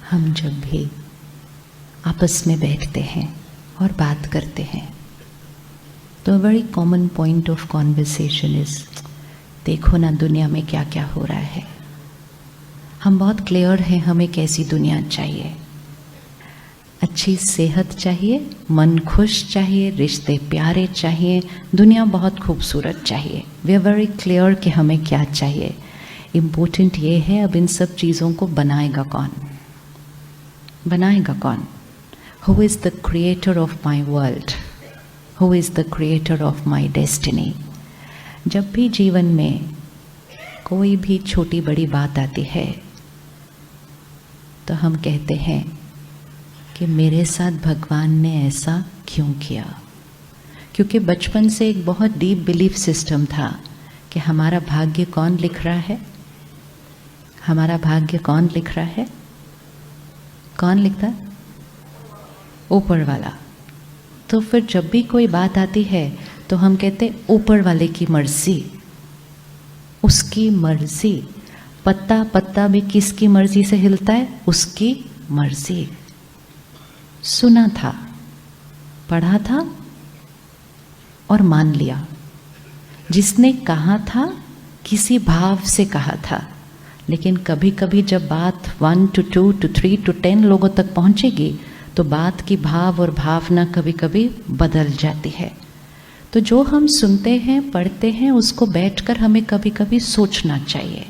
हम जब भी आपस में बैठते हैं और बात करते हैं तो very common point of conversation is, देखो ना दुनिया में क्या क्या हो रहा है। हम बहुत क्लियर हैं हमें कैसी दुनिया चाहिए। अच्छी सेहत चाहिए, मन खुश चाहिए, रिश्ते प्यारे चाहिए, दुनिया बहुत खूबसूरत चाहिए। वी आर वेरी क्लियर कि हमें क्या चाहिए। इम्पोर्टेंट ये है अब इन सब चीज़ों को बनाएगा कौन? बनाएगा कौन? Who is the creator of my world? Who is the creator of my destiny? जब भी जीवन में कोई भी छोटी बड़ी बात आती है तो हम कहते हैं कि मेरे साथ भगवान ने ऐसा क्यों किया? क्योंकि बचपन से एक बहुत डीप बिलीफ सिस्टम था कि हमारा भाग्य कौन लिख रहा है? हमारा भाग्य कौन लिख रहा है? कौन लिखता है? ऊपर वाला। तो फिर जब भी कोई बात आती है तो हम कहते ऊपर वाले की मर्जी, उसकी मर्जी। पत्ता पत्ता भी किसकी मर्जी से हिलता है? उसकी मर्जी। सुना था, पढ़ा था और मान लिया। जिसने कहा था किसी भाव से कहा था, लेकिन कभी कभी जब बात 1 to 2 to 3 to 10 लोगों तक पहुंचेगी तो बात की भाव और भावना कभी कभी बदल जाती है। तो जो हम सुनते हैं पढ़ते हैं उसको बैठकर हमें कभी कभी सोचना चाहिए।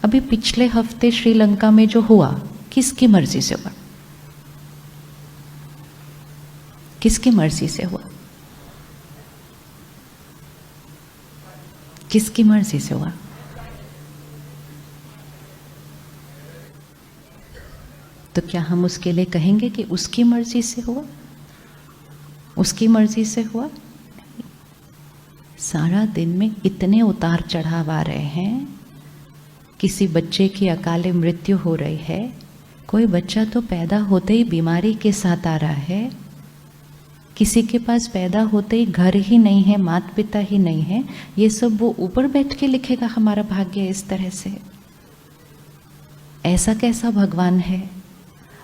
अभी पिछले हफ्ते श्रीलंका में जो हुआ किसकी मर्जी से हुआ? किसकी मर्जी से हुआ? किसकी मर्जी से हुआ? तो क्या हम उसके लिए कहेंगे कि उसकी मर्जी से हुआ? उसकी मर्जी से हुआ? सारा दिन में इतने उतार चढ़ाव आ रहे हैं। किसी बच्चे की अकाले मृत्यु हो रही है, कोई बच्चा तो पैदा होते ही बीमारी के साथ आ रहा है, किसी के पास पैदा होते ही घर ही नहीं है, माता पिता ही नहीं है। ये सब वो ऊपर बैठ के लिखेगा हमारा भाग्य इस तरह से? ऐसा कैसा भगवान है?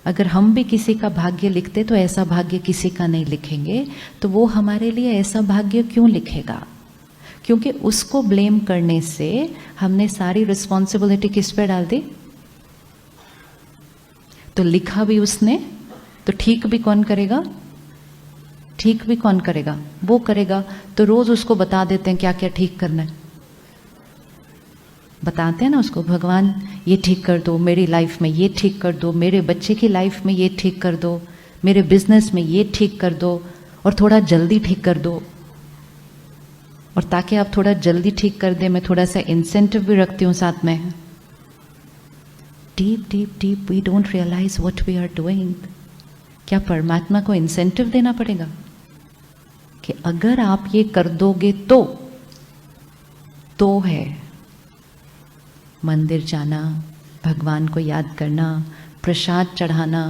अगर हम भी किसी का भाग्य लिखते तो ऐसा भाग्य किसी का नहीं लिखेंगे, तो वो हमारे लिए ऐसा भाग्य क्यों लिखेगा? क्योंकि उसको ब्लेम करने से हमने सारी रिस्पॉन्सिबिलिटी किस पे डाल दी? तो लिखा भी उसने, तो ठीक भी कौन करेगा? ठीक भी कौन करेगा? वो करेगा। तो रोज उसको बता देते हैं क्या क्या ठीक करना है। बताते हैं ना उसको, भगवान ये ठीक कर दो, मेरी लाइफ में ये ठीक कर दो, मेरे बच्चे की लाइफ में ये ठीक कर दो, मेरे बिजनेस में ये ठीक कर दो, और थोड़ा जल्दी ठीक कर दो। और ताकि आप थोड़ा जल्दी ठीक कर दे, मैं थोड़ा सा इंसेंटिव भी रखती हूँ साथ में। Deep deep deep we don't realize what we are doing. क्या परमात्मा को इंसेंटिव देना पड़ेगा कि अगर आप ये कर दोगे तो है मंदिर जाना, भगवान को याद करना, प्रसाद चढ़ाना,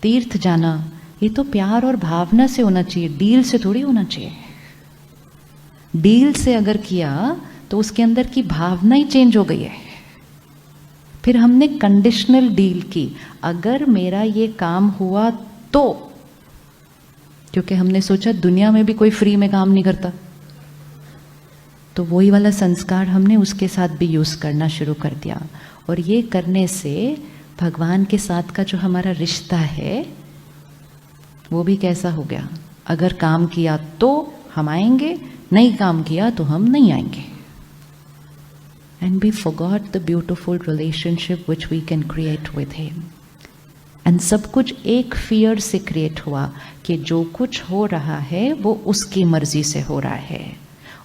तीर्थ जाना? ये तो प्यार और भावना से होना चाहिए, डील से थोड़ी होना चाहिए। डील से अगर किया तो उसके अंदर की भावना ही चेंज हो गई है। फिर हमने कंडीशनल डील की, अगर मेरा ये काम हुआ तो, क्योंकि हमने सोचा दुनिया में भी कोई फ्री में काम नहीं करता, तो वही वाला संस्कार हमने उसके साथ भी यूज करना शुरू कर दिया। और ये करने से भगवान के साथ का जो हमारा रिश्ता है वो भी कैसा हो गया? अगर काम किया तो हम आएंगे, नहीं काम किया तो हम नहीं आएंगे। And we forgot the beautiful relationship which we can create with him. And सब कुछ एक फियर से क्रिएट हुआ कि जो कुछ हो रहा है वो उसकी मर्जी से हो रहा है।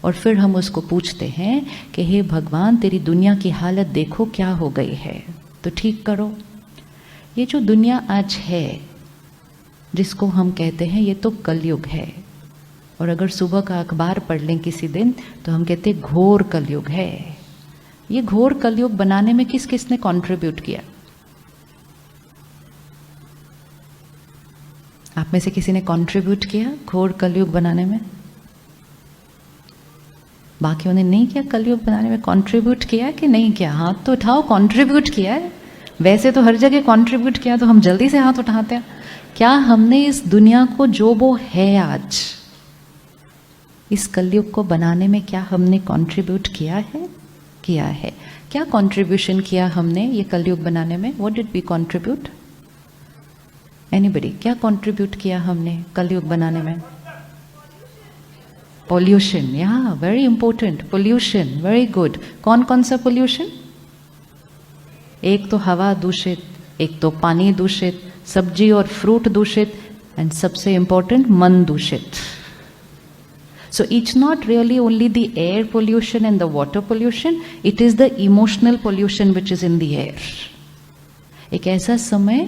और फिर हम उसको पूछते हैं कि हे भगवान, तेरी दुनिया की हालत देखो क्या हो गई है, तो ठीक करो। ये जो दुनिया आज है जिसको हम कहते हैं ये तो कलयुग है। और अगर सुबह का अखबार पढ़ लें किसी दिन तो हम कहते हैं घोर कलयुग है। ये घोर कलयुग बनाने में किस किसने कंट्रीब्यूट किया? आप में से किसी ने कंट्रीब्यूट किया घोर कलयुग बनाने में? बाकियों ने नहीं किया कलयुग बनाने में? कंट्रीब्यूट किया कि नहीं किया? हाथ तो उठाओ। कंट्रीब्यूट किया है, वैसे तो हर जगह कंट्रीब्यूट किया तो हम जल्दी से हाथ उठाते हैं। क्या हमने इस दुनिया को जो वो है आज, इस कलयुग को बनाने में क्या हमने कंट्रीब्यूट किया है? किया है। क्या कंट्रीब्यूशन किया हमने ये कलयुग बनाने में? What did we contribute? Anybody? क्या कंट्रीब्यूट किया हमने कलयुग बनाने में? पोल्यूशन, या very important. Pollution, very good. कौन कौन सा पोल्यूशन? एक तो हवा दूषित, एक तो पानी दूषित, सब्जी और फ्रूट दूषित, एंड सबसे इंपॉर्टेंट मन दूषित। So it's not really only the air pollution and the water pollution, it is the emotional pollution which is in the air. एक ऐसा समय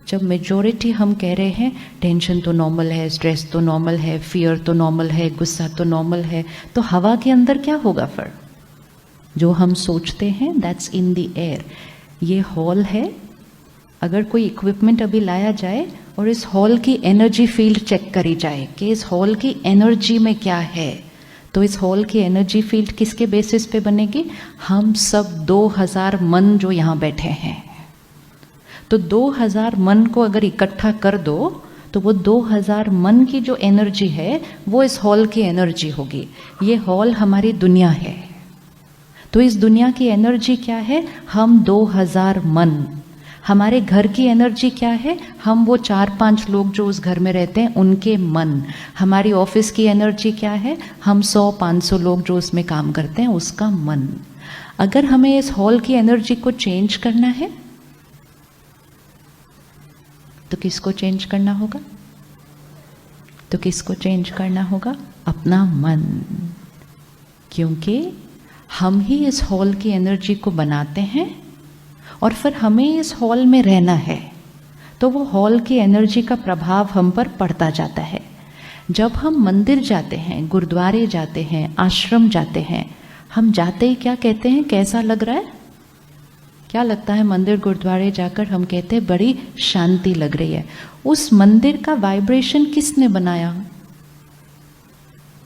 जब मेजॉरिटी हम कह रहे हैं टेंशन तो नॉर्मल है, स्ट्रेस तो नॉर्मल है, फियर तो नॉर्मल है, गुस्सा तो नॉर्मल है, तो हवा के अंदर क्या होगा फिर? जो हम सोचते हैं दैट्स इन द एयर। ये हॉल है, अगर कोई इक्विपमेंट अभी लाया जाए और इस हॉल की एनर्जी फील्ड चेक करी जाए कि इस हॉल की एनर्जी में क्या है, तो इस हॉल की एनर्जी फील्ड किसके बेसिस पे बनेगी? हम सब 2000 मन जो यहाँ बैठे हैं, तो 2000 मन को अगर इकट्ठा कर दो तो वो 2000 मन की जो एनर्जी है वो इस हॉल की एनर्जी होगी। ये हॉल हमारी दुनिया है, तो इस दुनिया की एनर्जी क्या है? हम 2000 मन। हमारे घर की एनर्जी क्या है? हम वो 4-5 लोग जो उस घर में रहते हैं उनके मन। हमारी ऑफिस की एनर्जी क्या है? हम 100-500 लोग जो उसमें काम करते हैं उसका मन। अगर हमें इस हॉल की एनर्जी को चेंज करना है तो किसको चेंज करना होगा? तो किसको चेंज करना होगा? अपना मन। क्योंकि हम ही इस हॉल की एनर्जी को बनाते हैं और फिर हमें इस हॉल में रहना है, तो वो हॉल की एनर्जी का प्रभाव हम पर पड़ता जाता है। जब हम मंदिर जाते हैं, गुरुद्वारे जाते हैं, आश्रम जाते हैं, हम जाते ही क्या कहते हैं? कैसा लग रहा है? क्या लगता है? मंदिर गुरुद्वारे जाकर हम कहते हैं बड़ी शांति लग रही है। उस मंदिर का वाइब्रेशन किसने बनाया?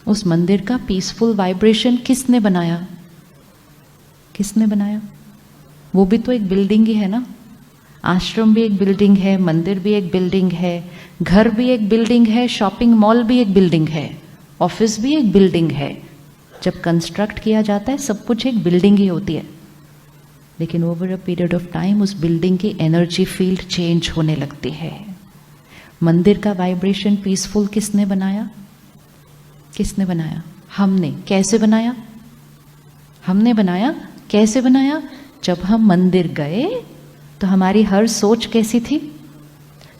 उस मंदिर का पीसफुल वाइब्रेशन किसने बनाया? किसने बनाया? वो भी तो एक बिल्डिंग ही है ना। आश्रम भी एक बिल्डिंग है, मंदिर भी एक बिल्डिंग है, घर भी एक बिल्डिंग है, शॉपिंग मॉल भी एक बिल्डिंग है, ऑफिस भी एक बिल्डिंग है। जब कंस्ट्रक्ट किया जाता है सब कुछ एक बिल्डिंग ही होती है, लेकिन over a period of time उस बिल्डिंग की एनर्जी फील्ड चेंज होने लगती है। मंदिर का वाइब्रेशन पीसफुल किसने बनाया? किसने बनाया? हमने। कैसे बनाया? हमने बनाया। कैसे बनाया? जब हम मंदिर गए तो हमारी हर सोच कैसी थी?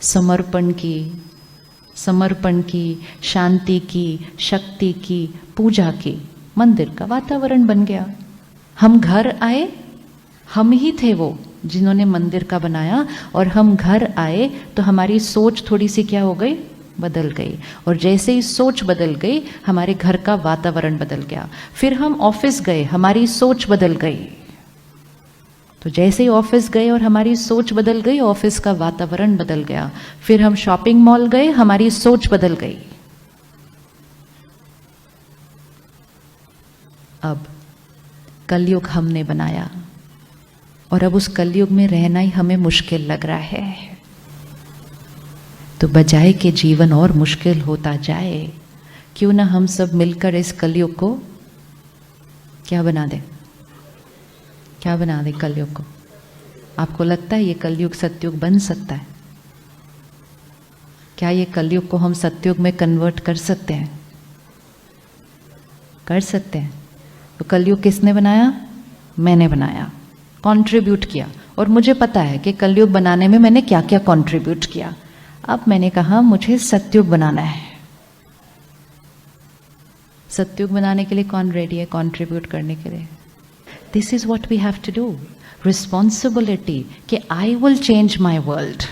समर्पण की, समर्पण की, शांति की, शक्ति की, पूजा की। मंदिर का वातावरण बन गया। हम घर आए, हम ही थे वो जिन्होंने मंदिर का बनाया, और हम घर आए तो हमारी सोच थोड़ी सी क्या हो गई? बदल गई। और जैसे ही सोच बदल गई हमारे घर का वातावरण बदल गया। फिर हम ऑफिस गए, हमारी सोच बदल गई। तो जैसे ही ऑफिस गए और हमारी सोच बदल गई, ऑफिस का वातावरण बदल गया। फिर हम शॉपिंग मॉल गए, हमारी सोच बदल गई। अब कलयुग हमने बनाया और अब उस कलयुग में रहना ही हमें मुश्किल लग रहा है। तो बजाय के जीवन और मुश्किल होता जाए, क्यों ना हम सब मिलकर इस कलयुग को क्या बना दें? क्या बना दें कलयुग को? आपको लगता है ये कलयुग सतयुग बन सकता है? क्या ये कलयुग को हम सतयुग में कन्वर्ट कर सकते हैं? कर सकते हैं। तो कलयुग किसने बनाया? मैंने बनाया, कंट्रीब्यूट किया। और मुझे पता है कि कलयुग बनाने में मैंने क्या क्या कंट्रीब्यूट किया। अब मैंने कहा मुझे सतयुग बनाना है। सतयुग बनाने के लिए कौन रेडी है कंट्रीब्यूट करने के लिए? This is what we have to do. Responsibility कि I will change my world.